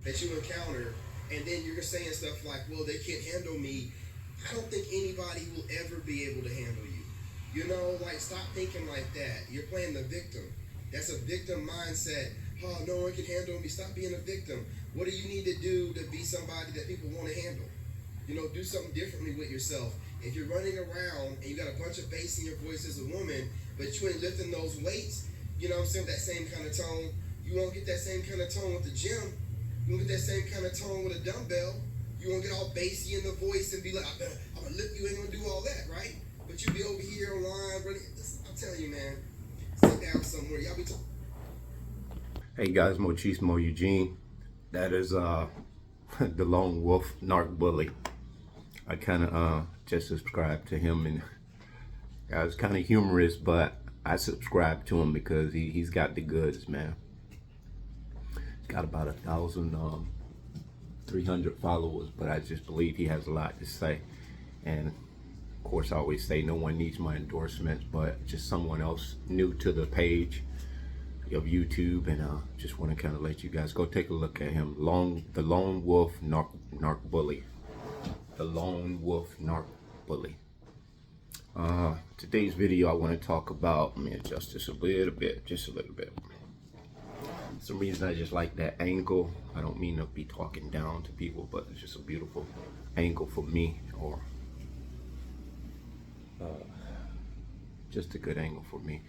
that you encounter, and then you're saying stuff like, well, they can't handle me. I don't think anybody will ever be able to handle you. You know, like, stop thinking like that. You're playing the victim. That's a victim mindset. Oh, no one can handle me. Stop being a victim. What do you need to do to be somebody that people want to handle? You know, do something differently with yourself. If you're running around and you got a bunch of bass in your voice as a woman, but you ain't lifting those weights, you know what I'm saying, that same kind of tone, you won't get that same kind of tone with the gym. You won't get that same kind of tone with a dumbbell. You won't get all bassy in the voice and be like, I'm gonna lift you, ain't gonna do all that, right? But you be over here online running. I'm telling you, man, sit down somewhere. Y'all be talking. Hey guys, Mochismo Eugene. That is the lone wolf narc bully. I kind of just subscribed to him, and I was kind of humorous, but I subscribed to him because he's got the goods, man. He's got about 1,300 followers, but I just believe he has a lot to say. And of course, I always say no one needs my endorsements, but just someone else new to the page of YouTube, and just want to kind of let you guys go take a look at him. The lone wolf narc bully. The lone wolf narc bully. Today's video, I want to talk about, let me adjust this a little bit, just a little bit. For some reason I just like that angle. I don't mean to be talking down to people, but it's just a beautiful angle for me, or just a good angle for me.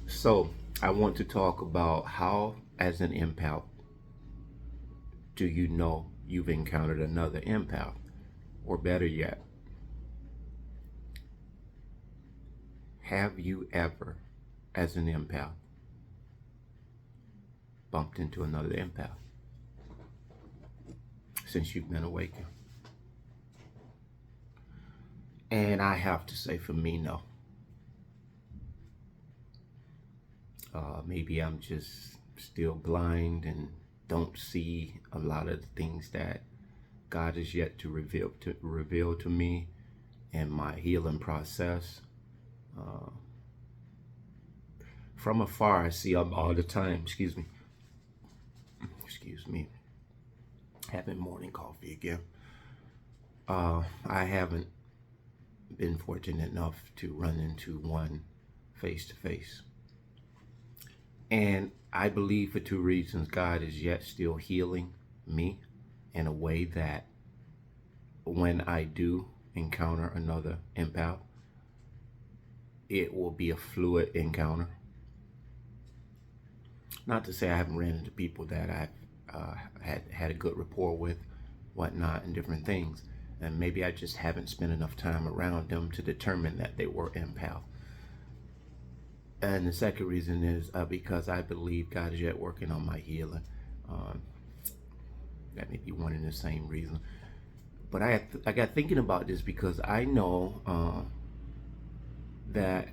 So I want to talk about how, as an empath, do you know you've encountered another empath? Or better yet, have you ever, as an empath, bumped into another empath since you've been awakened? And I have to say, for me, no. Maybe I'm just still blind and don't see a lot of the things that God has yet to reveal to me in my healing process. From afar, I see them all the time. Excuse me. Having morning coffee again. I haven't been fortunate enough to run into one face to face. And I believe for two reasons. God is yet still healing me in a way that when I do encounter another empath, it will be a fluid encounter. Not to say I haven't ran into people that I've had a good rapport with, whatnot, and different things. And maybe I just haven't spent enough time around them to determine that they were empath. And the second reason is because I believe God is yet working on my healing. That may be one and the same reason. But I got thinking about this because I know that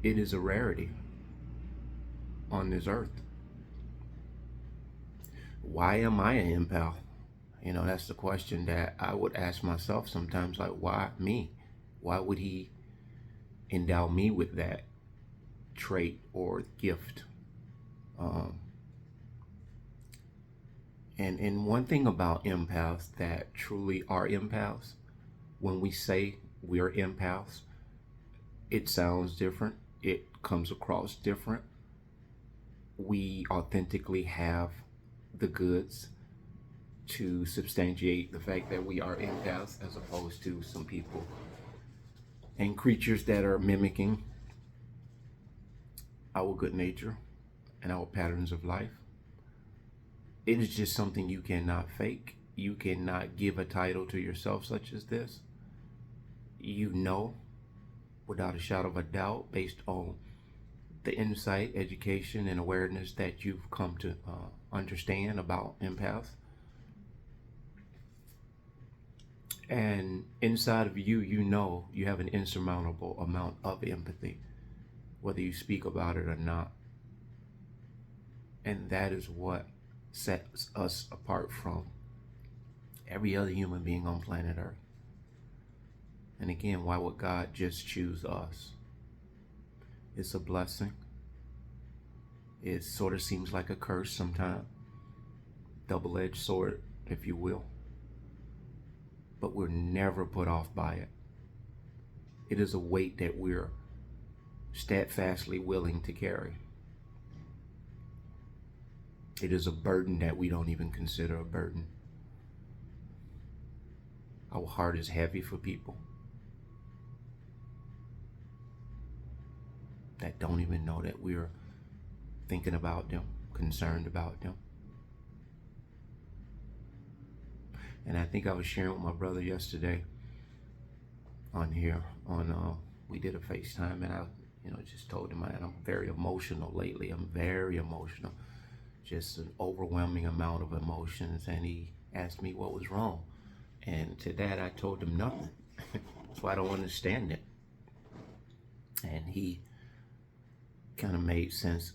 it is a rarity on this earth. Why am I an empath? You know, that's the question that I would ask myself sometimes. Like, why me? Why would he endow me with that trait or gift? And one thing about empaths that truly are empaths, when we say we're empaths, it sounds different. It comes across different. We authentically have the goods to substantiate the fact that we are empaths, as opposed to some people and creatures that are mimicking our good nature and our patterns of life. It is just something you cannot fake. You cannot give a title to yourself such as this. You know, without a shadow of a doubt, based on the insight, education, and awareness that you've come to understand about empaths. And inside of you, you know you have an insurmountable amount of empathy, whether you speak about it or not. And that is what sets us apart from every other human being on planet Earth. And again, why would God just choose us? It's a blessing. It sort of seems like a curse sometimes. Double-edged sword if you will, but we're never put off by it. It is a weight that we're steadfastly willing to carry. It is a burden that we don't even consider a burden. Our heart is heavy for people that don't even know that we're thinking about them, concerned about them. And I think I was sharing with my brother yesterday on here, we did a FaceTime, and I, just told him, I'm very emotional lately. I'm very emotional, just an overwhelming amount of emotions. And he asked me what was wrong. And to that, I told him nothing. So I don't understand it. And he kind of made sense,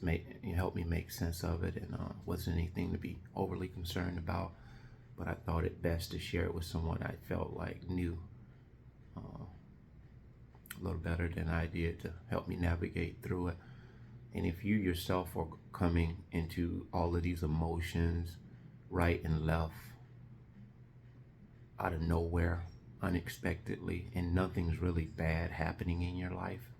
helped me make sense of it, and wasn't anything to be overly concerned about. But I thought it best to share it with someone I felt like knew a little better than I did, to help me navigate through it. And if you yourself are coming into all of these emotions, right and left, out of nowhere, unexpectedly, and nothing's really bad happening in your life,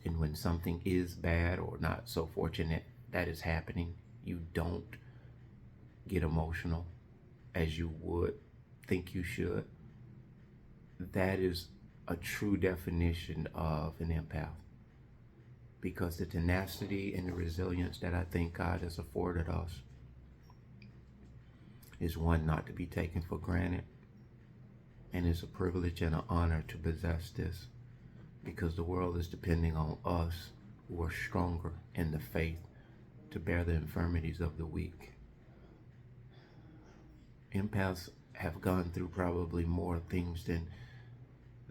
and when something is bad or not so fortunate that is happening, you don't get emotional as you would think you should. That is a true definition of an empath, because the tenacity and the resilience that I think God has afforded us is one not to be taken for granted, and it's a privilege and an honor to possess this, because the world is depending on us who are stronger in the faith to bear the infirmities of the weak. Empaths have gone through probably more things than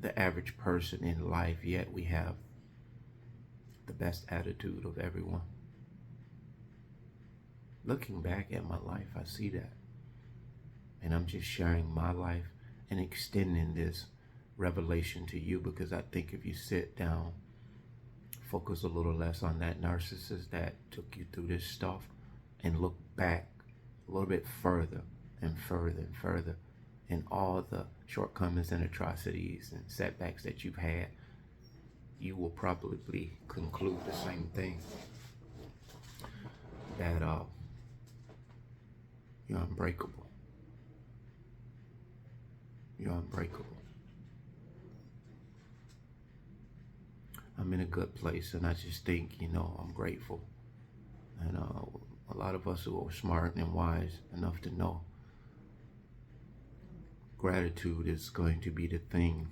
the average person in life, yet we have the best attitude of everyone. Looking back at my life, I see that. And I'm just sharing my life and extending this revelation to you, because I think if you sit down, focus a little less on that narcissist that took you through this stuff, and look back a little bit further and further and further in all the shortcomings and atrocities and setbacks that you've had, you will probably conclude the same thing, that you're unbreakable. You're unbreakable. I'm in a good place, and I just think, I'm grateful. And a lot of us who are smart and wise enough to know gratitude is going to be the thing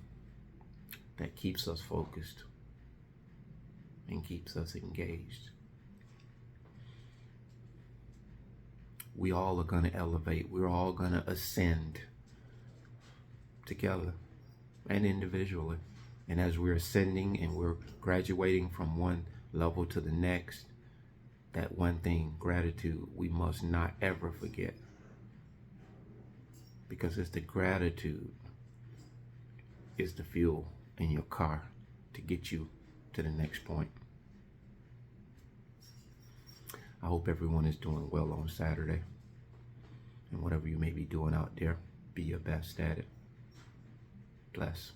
that keeps us focused and keeps us engaged. We all are going to elevate. We're all going to ascend together and individually. And as we're ascending and we're graduating from one level to the next, that one thing, gratitude, we must not ever forget. Because it's the gratitude is the fuel in your car to get you to the next point. I hope everyone is doing well on Saturday. And whatever you may be doing out there, be your best at it. Bless.